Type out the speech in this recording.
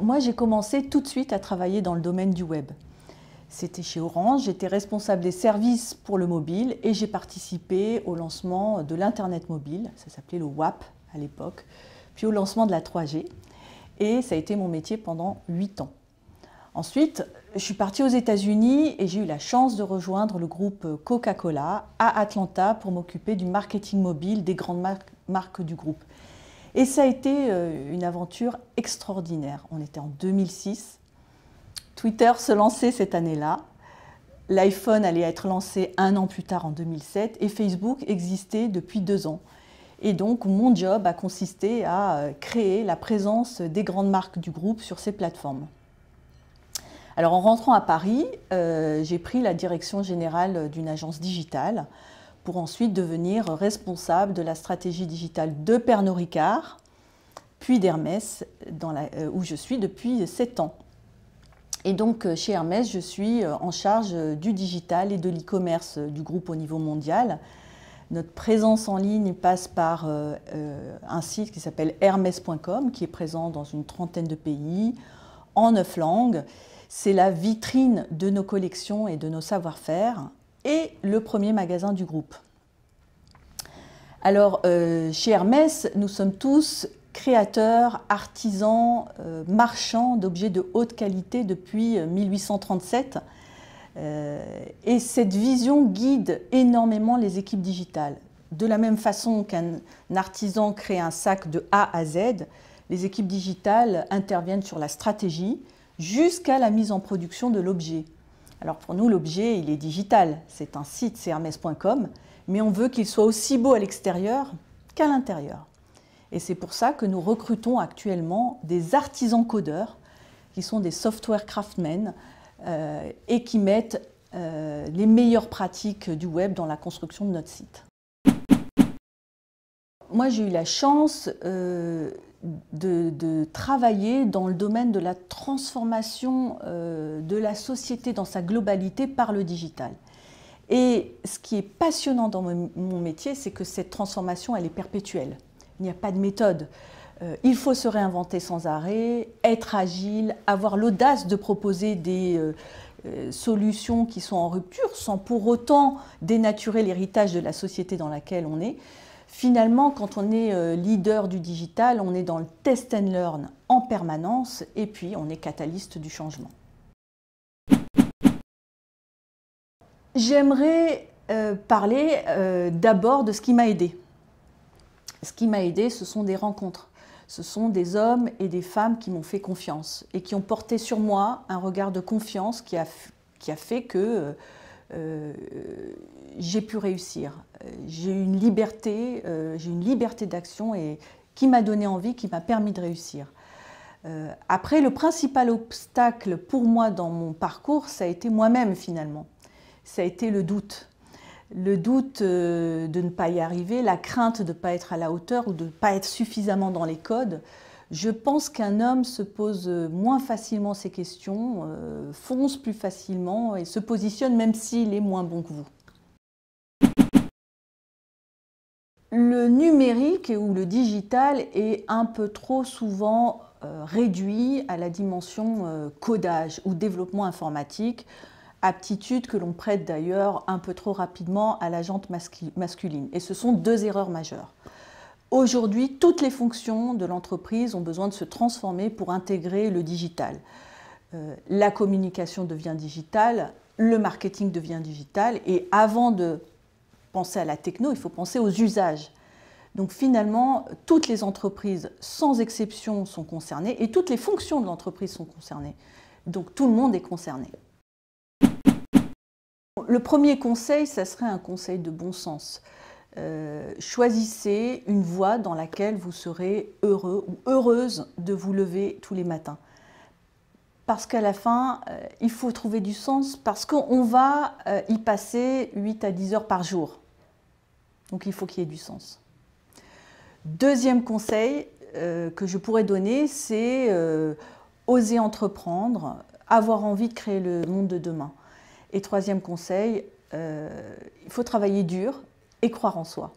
moi, j'ai commencé tout de suite à travailler dans le domaine du web. C'était chez Orange, j'étais responsable des services pour le mobile et j'ai participé au lancement de l'Internet mobile, ça s'appelait le WAP à l'époque, puis au lancement de la 3G. Et ça a été mon métier pendant 8 ans. Ensuite, je suis partie aux États-Unis et j'ai eu la chance de rejoindre le groupe Coca-Cola à Atlanta pour m'occuper du marketing mobile des grandes marques du groupe. Et ça a été une aventure extraordinaire. On était en 2006. Twitter se lançait cette année-là. L'iPhone allait être lancé 1 an plus tard en 2007 et Facebook existait depuis 2 ans. Et donc mon job a consisté à créer la présence des grandes marques du groupe sur ces plateformes. Alors en rentrant à Paris, j'ai pris la direction générale d'une agence digitale pour ensuite devenir responsable de la stratégie digitale de Pernod Ricard, puis d'Hermès, où je suis depuis 7 ans. Et donc chez Hermès, je suis en charge du digital et de l'e-commerce du groupe au niveau mondial. Notre présence en ligne passe par un site qui s'appelle hermès.com, qui est présent dans une trentaine de pays, en 9 langues. C'est la vitrine de nos collections et de nos savoir-faire et le premier magasin du groupe. Alors, chez Hermès, nous sommes tous créateurs, artisans, marchands d'objets de haute qualité depuis 1837. Et cette vision guide énormément les équipes digitales. De la même façon qu'un artisan crée un sac de A à Z, les équipes digitales interviennent sur la stratégie jusqu'à la mise en production de l'objet. Alors pour nous, l'objet, il est digital. C'est un site, c'est hermès.com, mais on veut qu'il soit aussi beau à l'extérieur qu'à l'intérieur. Et c'est pour ça que nous recrutons actuellement des artisans codeurs, qui sont des software craftsmen, et qui mettent les meilleures pratiques du web dans la construction de notre site. Moi, j'ai eu la chance de travailler dans le domaine de la transformation de la société dans sa globalité par le digital. Et ce qui est passionnant dans mon métier, c'est que cette transformation, elle est perpétuelle. Il n'y a pas de méthode. Il faut se réinventer sans arrêt, être agile, avoir l'audace de proposer des solutions qui sont en rupture sans pour autant dénaturer l'héritage de la société dans laquelle on est. Finalement, quand on est leader du digital, on est dans le test and learn en permanence et puis on est catalyste du changement. J'aimerais parler d'abord de ce qui m'a aidé. Ce qui m'a aidé, ce sont des rencontres. Ce sont des hommes et des femmes qui m'ont fait confiance et qui ont porté sur moi un regard de confiance qui a fait que j'ai pu réussir. J'ai eu une liberté d'action et qui m'a donné envie, qui m'a permis de réussir. Après, le principal obstacle pour moi dans mon parcours, ça a été moi-même finalement. Ça a été le doute. Le doute de ne pas y arriver, la crainte de ne pas être à la hauteur ou de ne pas être suffisamment dans les codes. Je pense qu'un homme se pose moins facilement ces questions, fonce plus facilement et se positionne même s'il est moins bon que vous. Le numérique ou le digital est un peu trop souvent réduit à la dimension codage ou développement informatique, aptitude que l'on prête d'ailleurs un peu trop rapidement à la jante masculine. Et ce sont 2 erreurs majeures. Aujourd'hui, toutes les fonctions de l'entreprise ont besoin de se transformer pour intégrer le digital. La communication devient digitale, le marketing devient digital, et avant de penser à la techno, il faut penser aux usages. Donc finalement, toutes les entreprises, sans exception, sont concernées, et toutes les fonctions de l'entreprise sont concernées. Donc tout le monde est concerné. Le premier conseil, ça serait un conseil de bon sens. Choisissez une voie dans laquelle vous serez heureux ou heureuse de vous lever tous les matins. Parce qu'à la fin, il faut trouver du sens, parce qu'on va y passer 8 à 10 heures par jour. Donc il faut qu'il y ait du sens. Deuxième conseil que je pourrais donner, c'est oser entreprendre, avoir envie de créer le monde de demain. Et troisième conseil, il faut travailler dur et croire en soi.